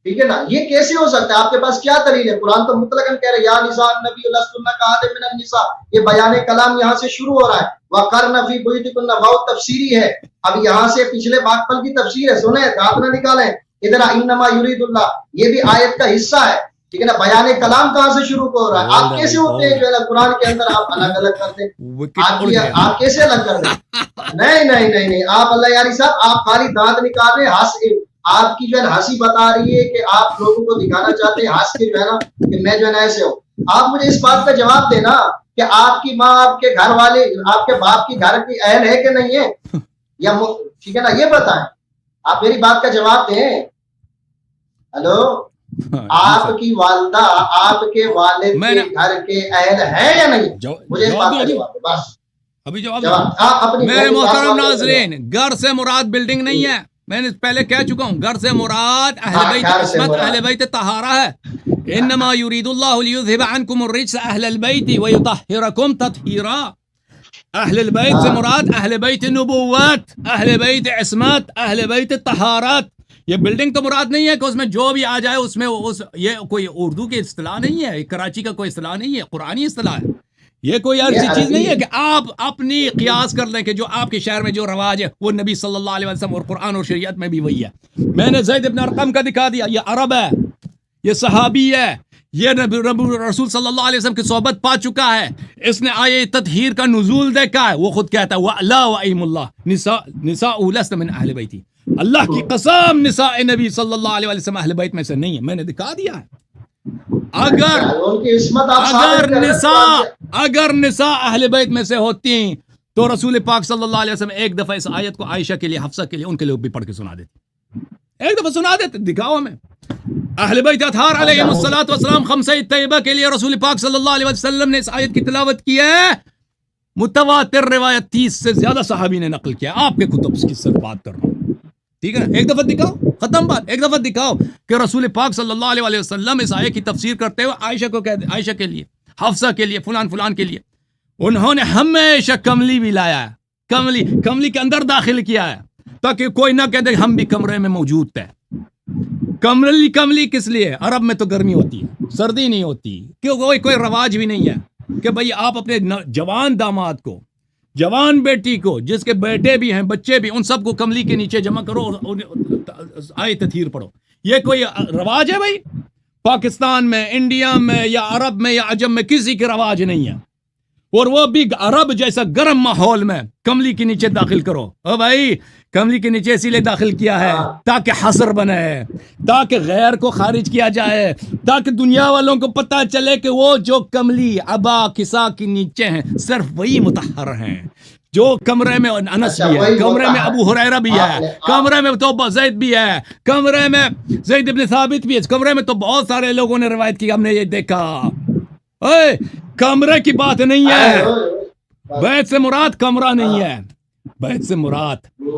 ٹھیک ہے نا. یہ کیسے ہو سکتا ہے؟ آپ کے پاس کیا دلیل ہے؟ قرآن تو مطلقاً کہہ رہے ہیں یا نساء النبی لستن کاحد من النساء. یہ بیان کلام یہاں سے شروع ہو رہا ہے. وقرن فی بیوتکن، واو تفسیری ہے. اب یہاں سے پچھلے باغپل کی تفسیر ہے، سنیں ہاتھ نہ نکالیں. ادھر انما یرید اللہ، یہ بھی آیت کا حصہ ہے، ٹھیک ہے نا. بیان کلام کہاں سے شروع ہو رہا ہے؟ آپ کیسے ہوتے ہیں جو ہے نا قرآن کے اندر آپ الگ الگ کرتے ہیں؟ آپ کیسے الگ کر دیں؟ نہیں آپ اللہ یاری صاحب، آپ خالی دانت نکال رہے ہیں. آپ کی جو ہے ہنسی بتا رہی ہے کہ آپ لوگوں کو دکھانا چاہتے ہیں ہنس کے جو ہے نا کہ میں جو ہے نا ایسے ہوں. آپ مجھے اس بات کا جواب دینا کہ آپ کی ماں، آپ کے گھر والے، آپ کے باپ کی گھر کی اہل ہے کہ نہیں ہے، یا ٹھیک ہے نا، یہ بتائیں. آپ میری بات کا جواب دیں. ہلو، آپ کی والدہ آپ کے والد کے گھر کے اہل ہے یا نہیں؟ مجھے اس بات کا جواب دیں بس. ابھی جواب میرے محترم ناظرین، گھر سے مراد بلڈنگ نہیں ہے. میں نے پہلے کہہ چکا ہوں، گھر سے مراد اہل بیت عصمت، اہل بیت طہارہ ہے. انما یرید اللہ لیذھب عنکم الرجس اہل البیت ویطہرکم تطہیرا. اہل البیت سے مراد اہل بیت نبوت، اہل بیت عصمت، اہل بیت طہارت. یہ بلڈنگ تو مراد نہیں ہے کہ اس میں جو بھی آ جائے اس میں یہ کوئی اردو کی اصطلاح نہیں ہے، کراچی کا کوئی اصطلاح نہیں ہے، قرآنی اصطلاح ہے. یہ کوئی ایسی چیز نہیں ہے کہ آپ اپنی قیاس کر لیں کہ جو آپ کے شہر میں جو رواج ہے وہ نبی صلی اللہ علیہ وسلم اور قرآن اور شریعت میں بھی وہی ہے. میں نے زید بن ارقم کا دکھا دیا، یہ عرب ہے، یہ صحابی ہے، یہ رسول صلی اللہ علیہ وسلم کی صحبت پا چکا ہے. اس نے آیہ تطہیر کا نزول دیکھا ہے. وہ خود کہتا ہے وَأَلَّا وَأَيْمُ اللَّهِ نِسَاءُ لَسْنَ مِنْ أَهْلِ بَيْتِي. اللہ کی قسم نساء نبی صلی اللہ علیہ وسلم اہل بیت میں سے نہیں ہے. میں نے دکھا دیا ہے. ان کی عصمت آپ ثابت کر رہے ہیں۔ اگر نساء اہل بیت میں سے ہوتی ہیں تو رسول پاک صلی اللہ علیہ وسلم ایک دفعہ اس آیت کو عائشہ کے لیے، حفصہ کے لیے، ان کے لیے بھی پڑھ کے سنا دیتے، ایک دفعہ سنا دیتے، دکھاؤ ہمیں۔ اہل بیت اطہار علیہم الصلوۃ والسلام خمسہ طیبہ کے لیے رسول پاک صلی اللہ علیہ وسلم نے اس آیت کی تلاوت کی ہے، متواتر روایت 30 سے زیادہ صحابی نے نقل کیا، آپ کے کتب کی صرف بات کر رہا ہوں، ٹھیک ہے نا؟ ایک دفعہ دکھاؤ، ختم بات، ایک دفعہ دکھاؤ کہ رسول پاک صلی اللہ علیہ وسلم اس آیت کی تفسیر کرتے ہوئے عائشہ کو کہتے، عائشہ کے لیے، حفصہ کے لیے، فلان فلان کے لیے، انہوں نے ہمیشہ کملی بھی لایا ہے، کملی کے اندر داخل کیا ہے تاکہ کوئی نہ کہہ دے ہم بھی کمرے میں موجود تھے۔ کملی کس لیے؟ عرب میں تو گرمی ہوتی ہے، سردی نہیں ہوتی، کیوں کوئی رواج بھی نہیں ہے کہ بھئی آپ اپنے جوان داماد کو، جوان بیٹی کو، جس کے بیٹے بھی ہیں، بچے بھی، ان سب کو کملی کے نیچے جمع کرو اور آئے تطہیر پڑھو۔ یہ کوئی رواج ہے بھائی؟ پاکستان میں، انڈیا میں، یا عرب میں، یا عجم میں کسی کے رواج نہیں ہے، اور وہ بھی عرب جیسا گرم ماحول میں کملی کے نیچے داخل کرو۔ او بھائی، کملی کے نیچے اسی لیے داخل کیا ہے تاکہ حصر بنے، تاکہ غیر کو خارج کیا جائے، تاکہ دنیا والوں کو پتہ چلے کہ وہ جو کملی عبا کسا کے نیچے ہیں صرف وہی مطہر ہیں، جو کمرے میں انس بھی ہے، کمرے میں ابو ہریرہ بھی ہے، کمرے میں تو زید بھی ہے، کمرے میں زید ابن ثابت بھی ہے، کمرے میں تو بہت سارے لوگوں نے روایت کی، ہم نے یہ دیکھا۔ اے کمرے کی بات نہیں ہے، بیت سے مراد کمرہ نہیں ہے، بیت سے مراد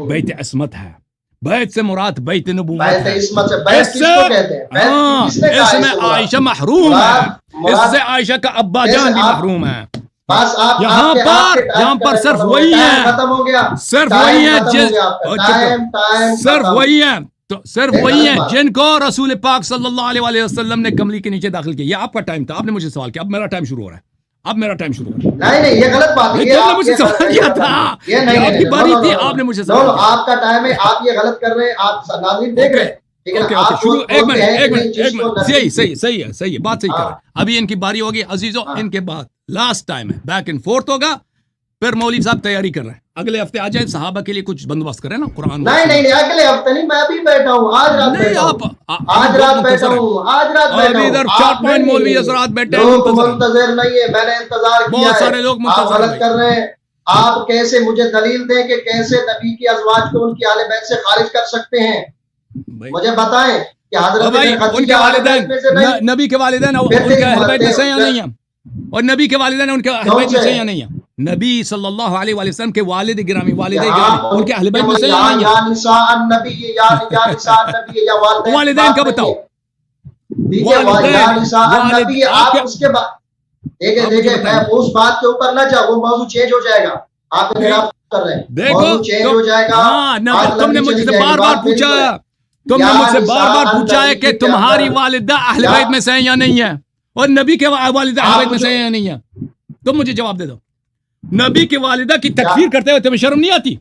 بیت عصمت ہے، بیت سے مراد بیت نبوت ہے، اس میں عائشہ محروم ہے، اس سے عائشہ کا ابا جان بھی محروم ہے۔ یہاں پر صرف وہی ہے، صرف وہی ہیں جن کو رسول پاک صلی اللہ علیہ وسلم نے کملی کے نیچے داخل کیا۔ یہ آپ کا ٹائم تھا، آپ نے مجھے سوال کیا، اب میرا ٹائم شروع ہو رہا ہے، اب میرا ٹائم شروع ہو رہا ہے۔ نہیں، یہ غلط بات ہے، آپ نے مجھے سوال کیا تھا، آپ کی باری تھی، آپ نے مجھے سوال کیا۔ آپ کا ٹائم ہے، آپ یہ غلط کر رہے ہیں، آپ ناظرین دیکھ رہے ہیں، ایک منٹ، صحیح ہے، بات صحیح کر رہے ہیں۔ ابھی ان کی باری ہوگی عزیزو، ان کے بعد لاسٹ ٹائم ہے، بیک اینڈ فورتھ ہوگا، پھر مولوی صاحب تیاری کر رہے ہیں، اگلے ہفتے آ جائیں، صحابہ کے لیے کچھ بندوبست کریں نا، قرآن۔ نہیں، اگلے ہفتے نہیں، میں ابھی بیٹھا ہوں، آج رات بیٹھا ہوں، ابھی ادھر 4-5 مولوی حضرات بیٹھے ہیں، منتظر نہیں ہے، میں نے انتظار کیا، بہت سارے لوگ منتظر غلط کر رہے ہیں۔ آپ کیسے مجھے دلیل دیں کہ کیسے نبی کی ازواج کو ان کی اہل بیت سے خارج کر سکتے ہیں؟ مجھے بتائیں کہ حضرت ان کے والدین، نبی کے والدین ان کے اہل بیت میں سے یا نہیں ہیں؟ اور نبی کے والدین ان کے اہل بیت میں سے یا نہیں ہیں؟ نبی صلی اللہ علیہ وسلم کے والد گرامی، والدہ گرامی ان کے اہل بیت میں سے یا نہیں ہیں؟ یا نساء النبی، یا نساء النبی، یا والدین کا بتاؤ، یا نساء النبی۔ آپ اس کے بعد دیکھیں میں اس بات کے اوپر نہ جاؤں، وہ موضوع چینج ہو جائے گا، آپ انحراف کر رہے ہیں، موضوع چینج ہو جائے گا۔ تم نے مجھ سے بار بار پوچھا، تم نے مجھ سے بار بار پوچھا ہے کہ تمہاری والدہ اہل بیت میں سے ہیں یا نہیں ہے، اور نبی کے والدہ اہل بیت میں سے ہیں یا نہیں ہے؟ تم مجھے جواب دے دو۔ نبی کی والدہ کی تکفیر کرتے ہوئے تمہیں شرم نہیں آتی؟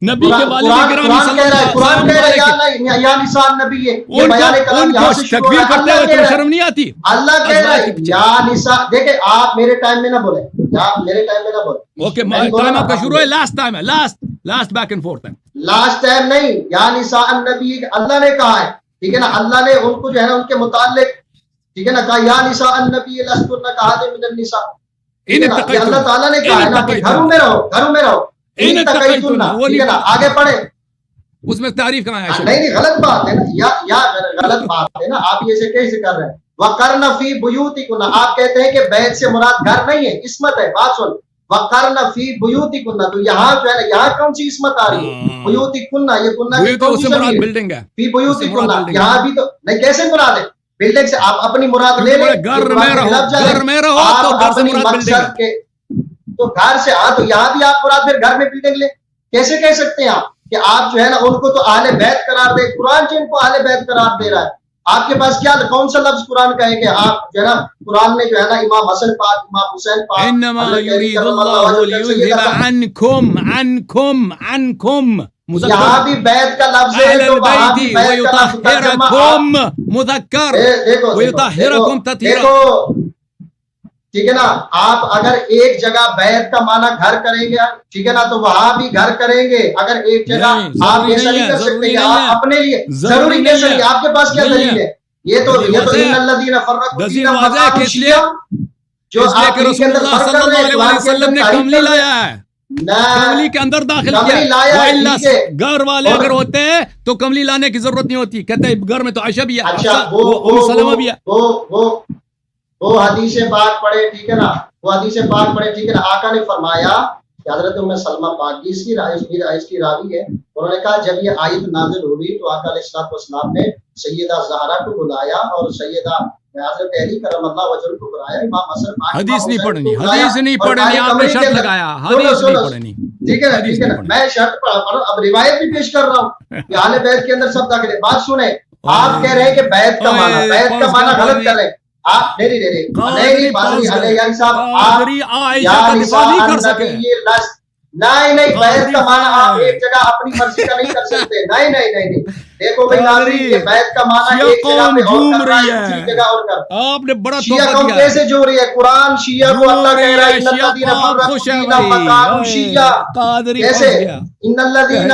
نبی کے والدہ گرامی صلی اللہ علیہ وسلم یا نساء النبی، ان کو تکفیر کرتے ہوئے تمہیں شرم نہیں آتی؟ اللہ کہہ رہا ہے یا نساء۔ دیکھیں آپ میرے ٹائم میں نہ بولیں، میرے ٹائم میں نہ بولیں۔ اوکے، ٹائم آپ کا شروع ہے، لاسٹ ٹائم ہے، لاسٹ بیک اینڈ فورتھ ہے، لاسٹ ٹائم نہیں، یا نساء النبی اللہ نے کہا ہے، ٹھیک ہے نا، اللہ نے ان کو جو ہے نا ان کے متعلق، ٹھیک ہے نا، کہا یا نساء النبی لستن کأحد من النساء، اللہ تعالیٰ نے کہا ہے نا کہ گھروں میں رہو، گھروں میں رہو، ٹھیک ہے نا، آگے پڑھیں، اس میں تعریف کہاں ہے؟ نہیں غلط بات ہے نا، یا غلط بات ہے نا، آپ یہ کیسے کر رہے ہیں؟ وَقَرْنَ فِي بُيُوتِكُنَّ، آپ کہتے ہیں کہ بیت سے مراد گھر نہیں ہے، عصمت ہے، بات سن، وَقَرْنَ فِي بُيُوتِكُنَّ، تو یہاں جو ہے نا، یہاں کون سی عصمت آ رہی ہے؟ بُيُوتِكُنَّ، یہ کنہ کی کون سی ضمیر ہے؟ بلڈنگ ہے، فِي بُيُوتِكُنَّ، یہاں بھی تو نہیں، کیسے مراد ہے؟ بلڈنگ سے آپ اپنی مراد لے لیں، گھر میں رہو تو گھر سے مراد بلڈنگ ہے، تو گھر سے تو یہاں بھی آپ مراد پھر گھر میں بلڈنگ لیں، کیسے کہہ سکتے ہیں آپ کہ آپ جو ہے نا ان کو تو اہل بیت قرار دے؟ قرآن جو ان کو اہل بیت قرار دے رہا ہے، آپ کے پاس کیا کون سا لفظ قرآن کا ہے کہ آپ جو ہے نا قرآن میں جو ہے نا امام حسن پاک، امام حسین پاک، انما یرید اللہ لیذهب عنکم یہاں بھی بیت کا لفظ ہے، تو وہاں بھی بیت کا ویطہرکم مذکر ویطہرکم تطہیرا، ٹھیک ہے نا۔ آپ اگر ایک جگہ بیت کا معنی گھر کریں گے، ٹھیک ہے نا، تو وہاں بھی گھر کریں گے، اگر ایک جگہ آپ ایسا نہیں کر سکتے، آپ اپنے لیے ضروری نہیں ہے، آپ کے پاس کیا دلیل ہے؟ یہ تو ان الذین فرقوا دلیل دینهم واضح ہے کہ وقالوا اس لیے جو اس لیے آپ کہ رسول اللہ صلی اللہ علیہ وسلم نے کملی لایا ہے، کملی کے اندر داخل کیا کملی لایا ہے، وَإِلَّا ٹھیک ہے۔ گھر والے اگر ہوتے ہیں تو کملی لانے کی ضرورت نہیں ہوتی، کہتے ہیں گھر میں تو عائشہ بھی ہے، اچھا ام سلمہ بھی ہے۔ وہ حدیث پاک پڑھے، ٹھیک ہے نا، وہ حدیث پاک پڑھے، ٹھیک ہے نا۔ آقا نے فرمایا کہ حضرت ام سلمہ پاک اس کی راوی ہے، انہوں نے کہا جب یہ آیت نازل ہوئی تو آقا علیہ السلام نے سیدہ زہرا کو بلایا اور سیدہ حضرت علی کرم اللہ وجہ کو بلایا، امام حسن حدیث نہیں پڑھنی، حدیث نہیں پڑھنی، آپ نے شرط لگایا حدیث نہیں پڑھنی، ٹھیک ہے نا، ٹھیک ہے نا، میں شرط پڑھا رہا ہوں، اب روایت بھی پیش کر رہا ہوں کہ اہل بیت کے اندر سب داخل ہے۔ بات سنیں، آپ کہہ رہے ہیں کہ بیت کا معنی غلط کر رہے ہیں آپ، نہیں یاری صاحب، نہیں بیت کا معنی آپ ایک جگہ اپنی مرضی کا نہیں کر سکتے، نہیں دیکھو بھائی ناظرین، یہ بیت کا معنی ایک جگہ پہ اور کر رہا ہے، دوسری جگہ اور کر رہا ہے۔ آپ نے بڑا شیعہ قوم کیسے جو رہی ہے؟ قرآن شیعہ کو اللہ کہہ رہا ہے ان الذین فرقوا دینهم وکانوا شیعا، کیسے ان الذین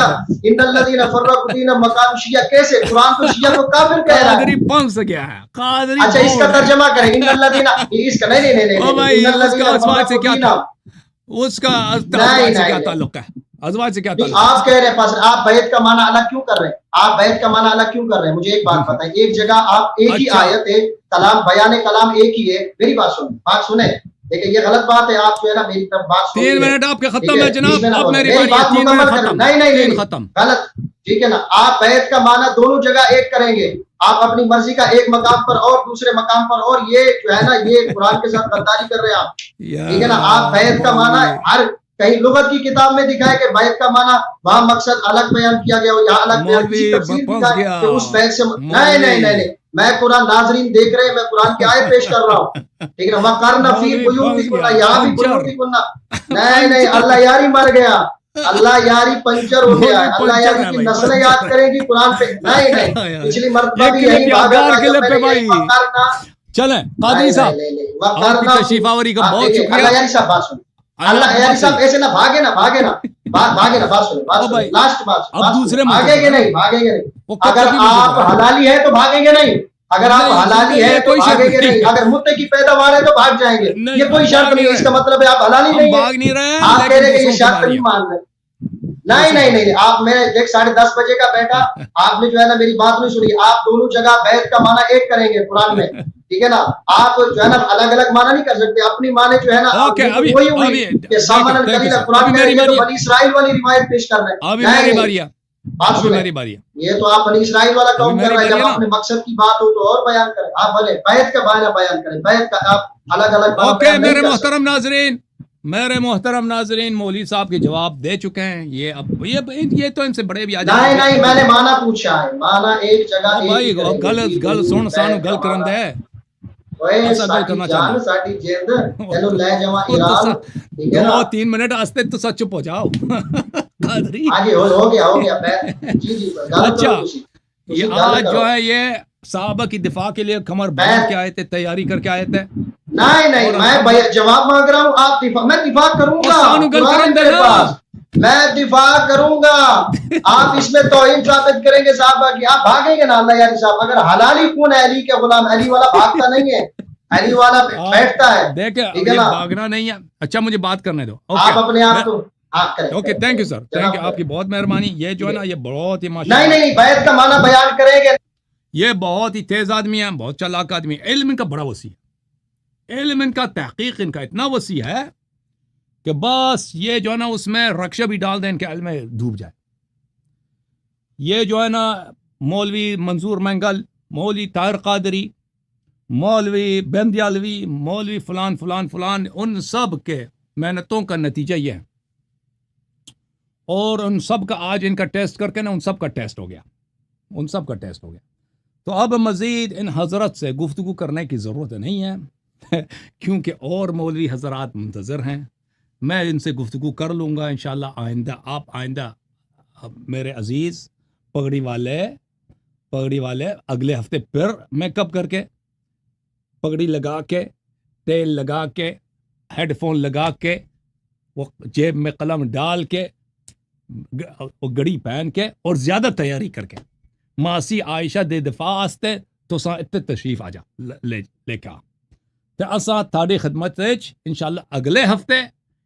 فرقوا دینهم وکانوا شیعا، کیسے قرآن تو شیعہ کو کافر کہہ رہا ہے؟ قادری پھنس گیا ہے، قادری اچھا اس کا ترجمہ کریں، ان الذین، اس کا نہیں ان الذین ازواج سے کیا تھا، اس کا ازواج سے کیا تعلق ہے، ازواج سے کیا تعلق ہے؟ آپ کہہ رہے ہیں آپ بیت کا معنی الگ کیوں کر رہے ہیں؟ آپ بیت کا معنی الگ کیوں کر رہے ہیں؟ مجھے ایک بات بتائیں، ایک جگہ آپ ایک ہی آیت ہے، کلام بیان کلام ایک ہی ہے، میری بات سنیں، لیکن یہ غلط بات ہے، آپ جو ہے نا میری طرف بات سنیں، 3 منٹ آپ کے ختم ہے جناب، اب میری بات باری، 3 مکمل منٹ کریں، ختم، نہیں ختم، غلط، ٹھیک ہے نا۔ آپ بیت کا معنی دونوں جگہ ایک کریں گے، آپ اپنی مرضی کا ایک مقام پر اور دوسرے مقام پر، اور یہ جو ہے نا یہ قرآن کے ساتھ غداری کر رہے ہیں آپ، ٹھیک ہے نا۔ آپ بیت کا معنی ہر کہیں لغت کی کتاب میں دکھائے کہ بیت کا معنی وہاں مقصد الگ بیان کیا گیا ہو، یہاں الگ بیان کی تفسیر دکھائے کہ اس بیت سے نہیں، میں قرآن ناظرین دیکھ رہے ہیں، میں قرآن کی آیت پیش کر رہا ہوں، ٹھیک ہے نا۔ وَقَرْنَ فِي بُيُوتِكُنَّ، یہاں بھی بُيُوتِكُنَّ، نہیں اللہ یاری مر گیا، اللہ یاری پنچر ہو گیا ہے، اللہ یاری کی نسلیں یاد کریں گی قرآن پہ، نہیں پچھلی مرتبہ بھی یہی بھاگا تھا، چلیں قادری صاحب آپ کی تشریف آوری کا بہت شکریہ۔ اللہ یاری صاحب بات سنیں، اللہ یاری صاحب ایسے نہ بھاگے نا، بات سنیں، لاسٹ بات، بھاگیں گے نہیں، اگر آپ حلالی ہے تو بھاگیں گے نہیں، اگر آپ حلالی ہے تو بھاگیں گے نہیں، اگر مدعے کی پیداوار ہے تو بھاگ جائیں گے، یہ کوئی شرط نہیں ہے، اس کا مطلب ہے آپ حلالی نہیں ہیں، آپ کہہ رہے کہ یہ شرط نہیں مان رہے، نہیں آپ، میں دیکھ 10:30 بجے کا بیٹھا، آپ نے جو ہے نا میری بات نہیں سنی، آپ دونوں جگہ بیت کا معنی ایک کریں گے قرآن میں، ٹھیک ہے نا، آپ جو ہے نا الگ الگ معنی نہیں کر سکتے، اپنی معنی جو ہے نا وہی ہوئی کہ سامان القلیل قرآن میں یہ تو بنی اسرائیل والی روایت پیش کر رہے ہیں، ابھی میری باری ہے، بات سنیں، یہ تو آپ بنی اسرائیل والا کام کر رہے ہیں، جب اپنے مقصد کی بات ہو تو اور بیان کریں، آپ بھلے بیت کا معنی بیان کریں، بیت کا آپ الگ الگ اوکے میرے محترم ناظرین مولوی صاحب کے جواب دے چکے ہیں، یہ اب یہ تو ان سے بڑے بھی آ جائیں، نہیں میں نے معنی پوچھا ہے، معنی ایک جگہ بھائی گل سن سانو گل کرن دے، ساڈی جند تینوں لے جاواں ایران، ٹھیک ہے نا، 2-3 منٹ واسطے تو سچ چپ ہو جاؤ قادری، آگے ہو گیا جی اچھا یہ آج جو ہے یہ صحابہ کی دفاع کے لیے کمر باندھ کے آئے تھے، تیاری کر کے آئے تھے، نہیں میں جواب مانگ رہا ہوں، آپ دفاع، میں دفاع کروں گا، میں دفاع کروں گا، آپ اس میں توہین ثابت کریں گے صحابہ کی، آپ بھاگیں گے نا اللہ یاری صاحب، اگر حلالی کون ہے علی کے غلام، علی والا بھاگتا نہیں ہے، علی والا بیٹھتا ہے، دیکھیں ٹھیک ہے نا، بھاگنا نہیں ہے، اچھا مجھے بات کرنے دو، آپ اپنے آپ کو okay thank you sir, thank you, آپ کی بہت مہربانی، یہ جو ہے نا یہ بہت ہی نہیں بیت کا معنی بیان کریں گے، یہ بہت ہی تیز آدمی ہے، بہت چالاک آدمی ہے، علم ان کا بڑا وسیع ہے، علم ان کا تحقیق ان کا اتنا وسیع ہے کہ بس یہ جو ہے نا اس میں رکشہ بھی ڈال دیں ان کے علم میں ڈوب جائے، یہ جو ہے نا مولوی منظور منگل، مولوی طاہر قادری، مولوی بندیالوی، مولوی فلان فلان فلان، ان سب کے محنتوں کا نتیجہ یہ ہے، اور ان سب کا آج ان کا ٹیسٹ کر کے نا ان سب کا ٹیسٹ ہو گیا، تو اب مزید ان حضرت سے گفتگو کرنے کی ضرورت نہیں ہے کیونکہ اور مولوی حضرات منتظر ہیں، میں ان سے گفتگو کر لوں گا انشاءاللہ آئندہ میرے عزیز پگڑی والے اگلے ہفتے پھر میک اپ کر کے، پگڑی لگا کے، تیل لگا کے، ہیڈ فون لگا کے، وہ جیب میں قلم ڈال کے، گڑی پہن کے، اور زیادہ تیاری کر کے، ماسی عائشہ دے دفاع آستے تو سا اتنے تشریف آ جا لے کے آ تے اساں تھاڑی خدمت وچ انشاءاللہ اگلے ہفتے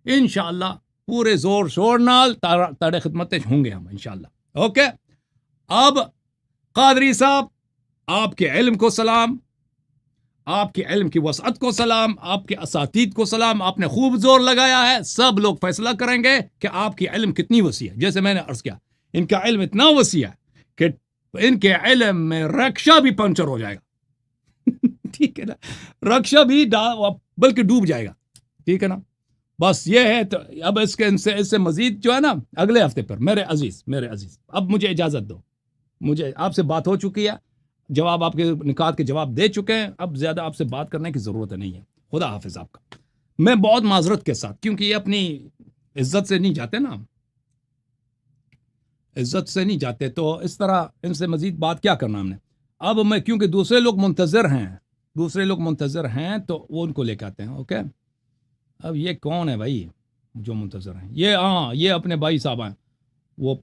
انشاءاللہ پورے زور شور نال تاڑے خدمت وچ ہوں گے ہم انشاءاللہ. اوکے. اب قادری صاحب آپ کے علم کو سلام، آپ کے علم کی وسعت کو سلام، آپ کے اساتید کو سلام. آپ نے خوب زور لگایا ہے. سب لوگ فیصلہ کریں گے کہ آپ کی علم کتنی وسیع ہے. جیسے میں نے عرض کیا ان کا علم اتنا وسیع ہے کہ ان کے علم میں رکشا بھی پنچر ہو جائے گا. ٹھیک ہے نا، رکشا بھی بلکہ ڈوب جائے گا. ٹھیک ہے نا. بس یہ ہے. تو اب اس سے مزید جو ہے نا اگلے ہفتے پر میرے عزیز اب مجھے اجازت دو. مجھے آپ سے بات ہو چکی ہے، جواب آپ کے نکات کے جواب دے چکے ہیں. اب زیادہ آپ سے بات کرنے کی ضرورت نہیں ہے. خدا حافظ آپ کا. میں بہت معذرت کے ساتھ، کیونکہ یہ اپنی عزت سے نہیں جاتے نا، عزت سے نہیں جاتے، تو اس طرح ان سے مزید بات کیا کرنا ہم نے. اب میں کیونکہ دوسرے لوگ منتظر ہیں تو وہ ان کو لے کے آتے ہیں. اوکے. اب یہ کون ہے بھائی جو منتظر ہیں؟ یہ اپنے بھائی صاحب ہیں، وہ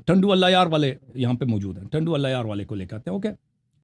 ٹنڈو اللہ یار والے یہاں پہ موجود ہیں. ٹنڈو اللہ یار والے کو لے کے آتے ہیں. اوکے.